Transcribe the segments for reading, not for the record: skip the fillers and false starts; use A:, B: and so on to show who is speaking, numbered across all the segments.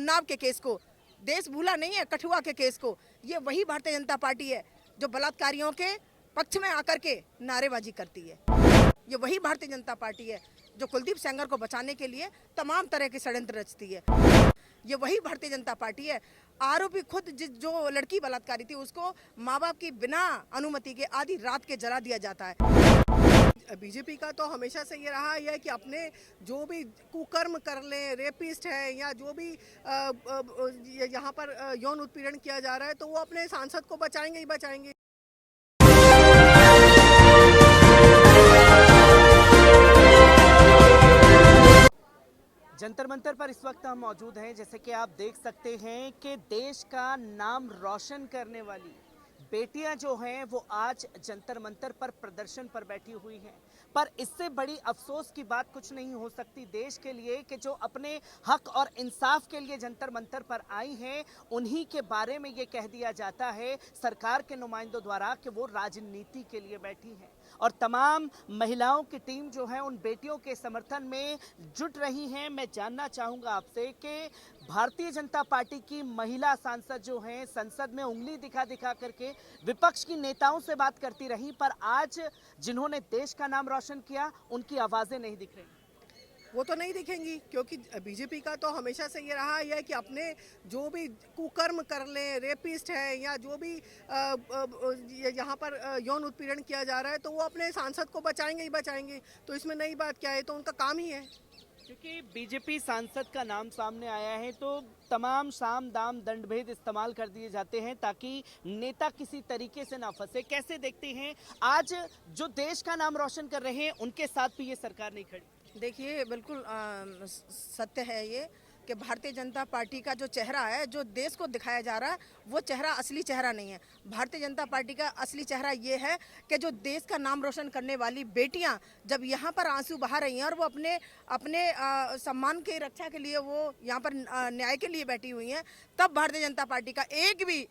A: उन्नाव के केस को, देश भूला नहीं है कठुआ के केस को। ये वही भारतीय जनता पार्टी है जो बलात्कारियों के पक्ष में आकर के नारेबाजी करती है। ये वही भारतीय जनता पार्टी है जो कुलदीप सेंगर को बचाने के लिए तमाम तरह के षड्यंत्र रचती है। ये वही भारतीय जनता पार्टी है। आरोपी खुद जो लड़की बलात्कारी थी उसको माँ बाप की बिना अनुमति के आधी रात के जला दिया जाता है।
B: बीजेपी का तो हमेशा से ये रहा है कि अपने जो भी कुकर्म कर लें, रेपिस्ट है या जो भी यहाँ पर यौन उत्पीड़न किया जा रहा है तो वो अपने सांसद को बचाएंगे ही बचाएंगे।
C: जंतर मंतर पर इस वक्त हम मौजूद हैं। जैसे कि आप देख सकते हैं कि देश का नाम रोशन करने वाली बेटियां जो हैं वो आज जंतर मंतर पर प्रदर्शन पर बैठी हुई हैं। पर इससे बड़ी अफसोस की बात कुछ नहीं हो सकती देश के लिए कि जो अपने हक और इंसाफ के लिए जंतर मंतर पर आई हैं उन्हीं के बारे में ये कह दिया जाता है सरकार के नुमाइंदों द्वारा कि वो राजनीति के लिए बैठी हैं। और तमाम महिलाओं की टीम जो है उन बेटियों के समर्थन में जुट रही हैं। मैं जानना चाहूँगा आपसे कि भारतीय जनता पार्टी की महिला सांसद जो हैं संसद में उंगली दिखा दिखा करके विपक्ष की नेताओं से बात करती रही, पर आज जिन्होंने देश का नाम रोशन किया उनकी आवाज़ें नहीं दिख रही।
B: वो तो नहीं दिखेंगी क्योंकि बीजेपी का तो हमेशा से ये रहा है कि अपने जो भी कुकर्म कर लें, रेपिस्ट है या जो भी यहाँ पर यौन उत्पीड़न किया जा रहा है तो वो अपने सांसद को बचाएंगे ही बचाएंगे। तो इसमें नई बात क्या है, तो उनका काम ही है।
C: क्योंकि बीजेपी सांसद का नाम सामने आया है तो तमाम साम दाम दंडभेद इस्तेमाल कर दिए जाते हैं ताकि नेता किसी तरीके से ना फंसे। कैसे देखते हैं आज जो देश का नाम रोशन कर रहे हैं उनके साथ भी ये सरकार नहीं खड़ी?
A: देखिए बिल्कुल सत्य है ये कि भारतीय जनता पार्टी का जो चेहरा है, जो देश को दिखाया जा रहा है, वो चेहरा असली चेहरा नहीं है। भारतीय जनता पार्टी का असली चेहरा ये है कि जो देश का नाम रोशन करने वाली बेटियां जब यहाँ पर आंसू बहा रही हैं और वो अपने अपने सम्मान की रक्षा के लिए वो यहाँ पर न्याय के लिए बैठी हुई हैं, तब भारतीय जनता पार्टी का एक भी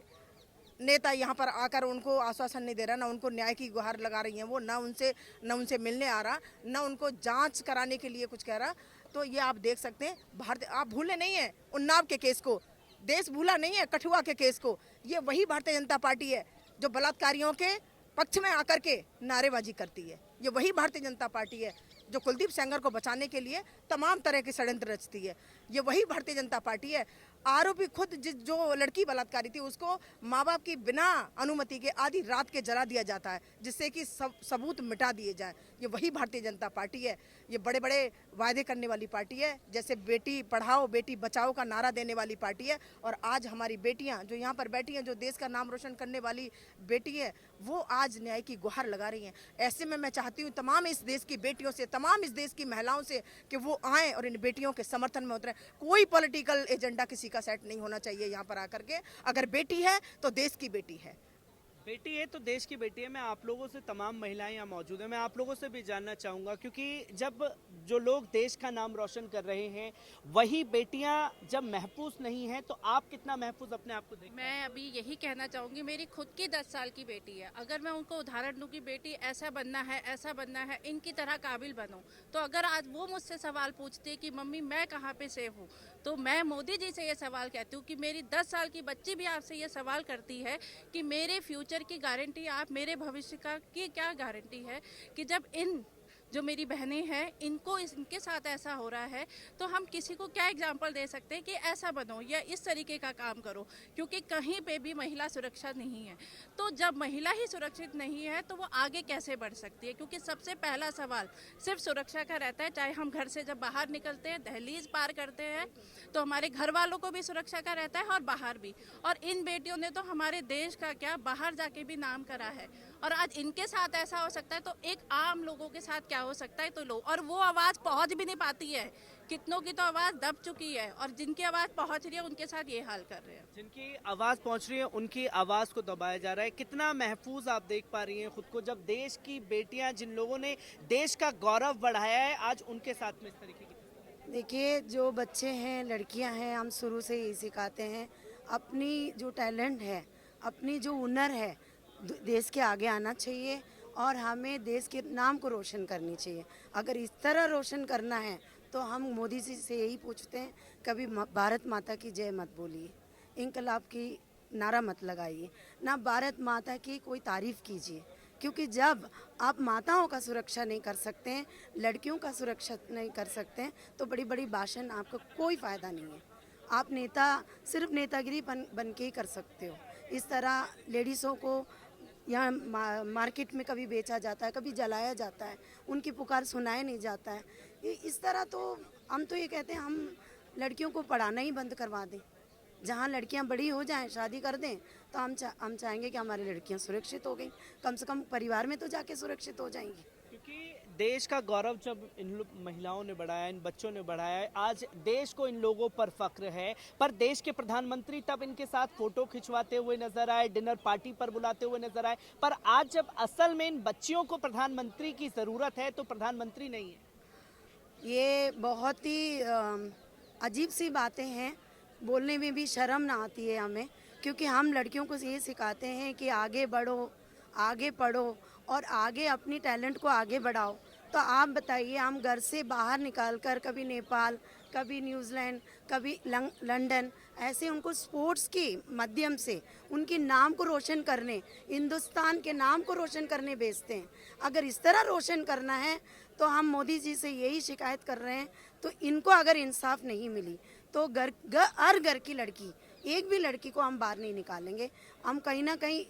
A: नेता यहाँ पर आकर उनको आश्वासन नहीं दे रहा, ना उनको न्याय की गुहार लगा रही हैं वो, ना उनसे मिलने आ रहा, ना उनको जांच कराने के लिए कुछ कह रहा। तो ये आप देख सकते हैं, भारतीय आप भूले नहीं है उन्नाव के केस को, देश भूला नहीं है कठुआ के केस को। ये वही भारतीय जनता पार्टी है जो बलात्कारियों के पक्ष में आकर के नारेबाजी करती है। ये वही भारतीय जनता पार्टी है जो कुलदीप सेंगर को बचाने के लिए तमाम तरह के षड्यंत्र रचती है। ये वही भारतीय जनता पार्टी है। आरोपी खुद जो लड़की बलात्कारी थी उसको माँ बाप की बिना अनुमति के आधी रात के जला दिया जाता है जिससे कि सबूत मिटा दिए जाए। ये वही भारतीय जनता पार्टी है। ये बड़े बड़े वायदे करने वाली पार्टी है, जैसे बेटी पढ़ाओ बेटी बचाओ का नारा देने वाली पार्टी है। और आज हमारी बेटियां जो यहाँ पर बैठी हैं, जो देश का नाम रोशन करने वाली बेटी है, वो आज न्याय की गुहार लगा रही हैं। ऐसे में मैं चाहती हूँ तमाम इस देश की बेटियों से, तमाम इस देश की महिलाओं से कि वो आएँ और इन बेटियों के समर्थन में उतरें। कोई पॉलिटिकल एजेंडा किसी का सेट नहीं होना चाहिए यहाँ पर आकर के। अगर बेटी है तो देश की बेटी है।
C: बेटी है तो देश की बेटी है। मैं आप लोगों से, तमाम महिलाएं यहाँ मौजूद हैं, मैं आप लोगों से भी जानना चाहूँगा क्योंकि जब जो लोग देश का नाम रोशन कर रहे हैं वही बेटियाँ जब महफूज नहीं हैं तो आप कितना महफूज अपने आप को देखते हैं?
D: मैं अभी यही कहना चाहूँगी, मेरी खुद की 10 साल की बेटी है। अगर मैं उनको उदाहरण दूँ कि बेटी ऐसा बनना है, इनकी तरह काबिल बनो, तो अगर आज वो मुझसे सवाल पूछती है कि मम्मी मैं कहाँ पे सेफ हूँ, तो मैं मोदी जी से ये सवाल कहती हूँ कि मेरी 10 साल की बच्ची भी आपसे ये सवाल करती है कि मेरे फ्यूचर की गारंटी आप, मेरे भविष्य का की क्या गारंटी है कि जब इन जो मेरी बहनें हैं इनको इनके साथ ऐसा हो रहा है तो हम किसी को क्या एग्जाम्पल दे सकते हैं कि ऐसा बनो या इस तरीके का काम करो, क्योंकि कहीं पे भी महिला सुरक्षा नहीं है। तो जब महिला ही सुरक्षित नहीं है तो वो आगे कैसे बढ़ सकती है, क्योंकि सबसे पहला सवाल सिर्फ सुरक्षा का रहता है। चाहे हम घर से जब बाहर निकलते हैं, दहलीज पार करते हैं, तो हमारे घर वालों को भी सुरक्षा का रहता है और बाहर भी। और इन बेटियों ने तो हमारे देश का क्या बाहर जाके भी नाम करा है, और आज इनके साथ ऐसा हो सकता है तो एक आम लोगों के साथ क्या हो सकता है। तो लो, और वो आवाज़ पहुंच भी नहीं पाती है, कितनों की तो आवाज़ दब चुकी है और जिनकी आवाज़ पहुंच रही है उनके साथ ये हाल कर रहे हैं।
C: जिनकी आवाज़ पहुंच रही है उनकी आवाज़ को दबाया जा रहा है। कितना महफूज आप देख पा रही हैं खुद को जब देश की बेटियां, जिन लोगों ने देश का गौरव बढ़ाया है, आज उनके साथ में इस तरीके की।
E: देखिए, जो बच्चे हैं, लड़कियां हैं, हम शुरू से यही सिखाते हैं, अपनी जो टैलेंट है, अपनी जो हुनर है, देश के आगे आना चाहिए और हमें देश के नाम को रोशन करनी चाहिए। अगर इस तरह रोशन करना है तो हम मोदी जी से यही पूछते हैं, कभी भारत माता की जय मत बोलिए, इनकलाब की नारा मत लगाइए, ना भारत माता की कोई तारीफ कीजिए, क्योंकि जब आप माताओं का सुरक्षा नहीं कर सकते हैं, लड़कियों का सुरक्षा नहीं कर सकते हैं, तो बड़ी बड़ी भाषण आपको कोई फ़ायदा नहीं है। आप नेता सिर्फ नेतागिरी बन के ही कर सकते हो। इस तरह लेडीज़ों को यहाँ मार्केट में कभी बेचा जाता है, कभी जलाया जाता है, उनकी पुकार सुनाया नहीं जाता है। इस तरह तो हम तो ये कहते हैं, हम लड़कियों को पढ़ाना ही बंद करवा दें। जहाँ लड़कियाँ बड़ी हो जाएं, शादी कर दें, तो हम चाहेंगे कि हमारी लड़कियाँ सुरक्षित हो गई, कम से कम परिवार में तो जाके सुरक्षित हो जाएंगी।
C: क्योंकि देश का गौरव जब इन महिलाओं ने बढ़ाया, इन बच्चों ने बढ़ाया है, आज देश को इन लोगों पर फक्र है। पर देश के प्रधानमंत्री तब इनके साथ फोटो खिंचवाते हुए नजर आए, डिनर पार्टी पर बुलाते हुए नजर आए, पर आज जब असल में इन बच्चियों को प्रधानमंत्री की जरूरत है तो प्रधानमंत्री नहीं है।
E: ये बहुत ही अजीब सी बातें हैं, बोलने में भी शर्म ना आती है हमें, क्योंकि हम लड़कियों को ये सिखाते हैं कि आगे बढ़ो, आगे पढ़ो और आगे अपनी टैलेंट को आगे बढ़ाओ। तो आप बताइए, हम घर से बाहर निकालकर कभी नेपाल, कभी न्यूजीलैंड, कभी लंदन, ऐसे उनको स्पोर्ट्स के माध्यम से उनके नाम को रोशन करने, हिंदुस्तान के नाम को रोशन करने भेजते हैं। अगर इस तरह रोशन करना है तो हम मोदी जी से यही शिकायत कर रहे हैं। तो इनको अगर इंसाफ नहीं मिली तो हर घर की लड़की, एक भी लड़की को हम बाहर नहीं निकालेंगे। हम कहीं ना कहीं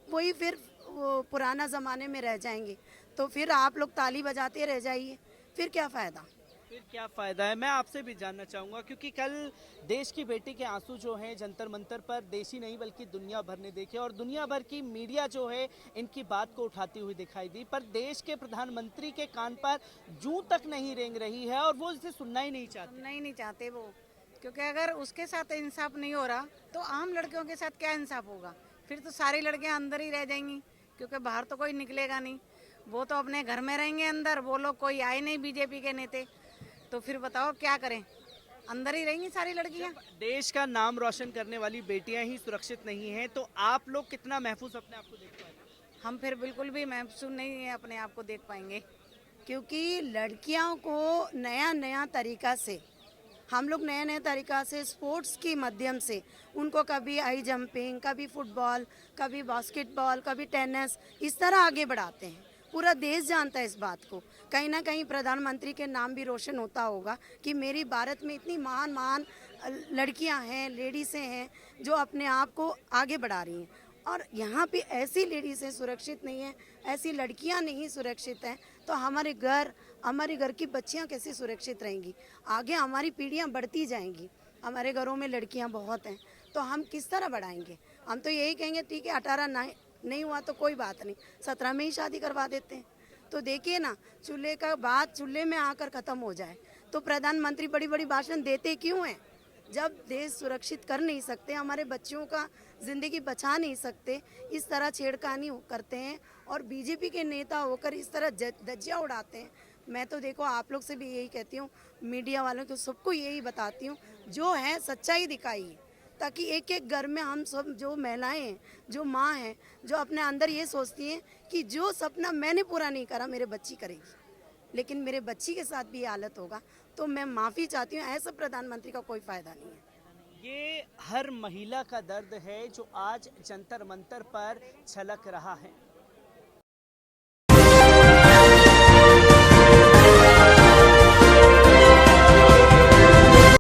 E: वही फिर वो पुराना ज़माने में रह जाएंगे। तो फिर आप लोग ताली बजाते रह जाइए, फिर क्या फ़ायदा।
C: फिर क्या फायदा है। मैं आपसे भी जानना चाहूंगा, क्योंकि कल देश की बेटी के आंसू जो हैं जंतर मंतर पर देश ही नहीं बल्कि दुनिया भर ने देखे, और दुनिया भर की मीडिया जो है इनकी बात को उठाती हुई दिखाई दी, पर देश के प्रधानमंत्री के कान पर जूं तक नहीं रेंग रही है और वो इसे सुनना ही नहीं चाहते।
F: सुनना ही नहीं चाहते वो, क्योंकि अगर उसके साथ इंसाफ नहीं हो रहा तो आम लड़कियों के साथ क्या इंसाफ होगा। फिर तो सारी लड़कियां अंदर ही रह जाएंगी, क्योंकि बाहर तो कोई निकलेगा नहीं। वो तो अपने घर में रहेंगे अंदर, वो लोग कोई आए नहीं बीजेपी के नेते, तो फिर बताओ क्या करें, अंदर ही रहेंगी सारी लड़कियां।
C: देश का नाम रोशन करने वाली बेटियां ही सुरक्षित नहीं हैं, तो आप लोग कितना महफूज अपने आप को देख पाएंगे?
F: हम फिर बिल्कुल भी महसूस नहीं अपने आप को देख पाएंगे।
E: क्योंकि लड़कियों को नया नया तरीका से, हम लोग नया नया तरीका से स्पोर्ट्स के माध्यम से उनको कभी हाई जंपिंग, कभी फुटबॉल, कभी बास्केटबॉल, कभी टेनिस, इस तरह आगे बढ़ाते हैं। पूरा देश जानता है इस बात को। कहीं ना कहीं प्रधानमंत्री के नाम भी रोशन होता होगा कि मेरी भारत में इतनी महान महान लड़कियां हैं, लेडीज़ें हैं जो अपने आप को आगे बढ़ा रही हैं। और यहाँ पे ऐसी लेडीज़ें सुरक्षित नहीं हैं, ऐसी लड़कियाँ नहीं सुरक्षित हैं, तो हमारे घर की बच्चियाँ कैसे सुरक्षित रहेंगी। आगे हमारी पीढ़ियाँ बढ़ती जाएंगी, हमारे घरों में लड़कियाँ बहुत हैं, तो हम किस तरह बढ़ाएंगे। हम तो यही कहेंगे ठीक है, 18 नहीं हुआ तो कोई बात नहीं, 17 में ही शादी करवा देते हैं। तो देखिए ना, चूल्हे का बात चूल्हे में आकर ख़त्म हो जाए। तो प्रधानमंत्री बड़ी बड़ी भाषण देते क्यों हैं? जब देश सुरक्षित कर नहीं सकते, हमारे बच्चों का ज़िंदगी बचा नहीं सकते, इस तरह छेड़खानी करते हैं और बीजेपी के नेता होकर इस तरह धज्जियाँ उड़ाते हैं। मैं तो देखो आप लोग से भी यही कहती हूँ, मीडिया वालों को सबको यही बताती हूँ, जो है सच्चाई दिखाइए, ताकि एक एक घर में हम सब जो महिलाएं हैं, जो माँ हैं, जो अपने अंदर ये सोचती हैं कि जो सपना मैंने पूरा नहीं करा मेरे बच्ची करेगी, लेकिन मेरे बच्ची के साथ भी ये हालत होगा, तो मैं माफ़ी चाहती हूँ। ऐसा प्रधानमंत्री का कोई फ़ायदा नहीं है।
C: ये हर महिला का दर्द है जो आज जंतर मंतर पर छलक रहा है।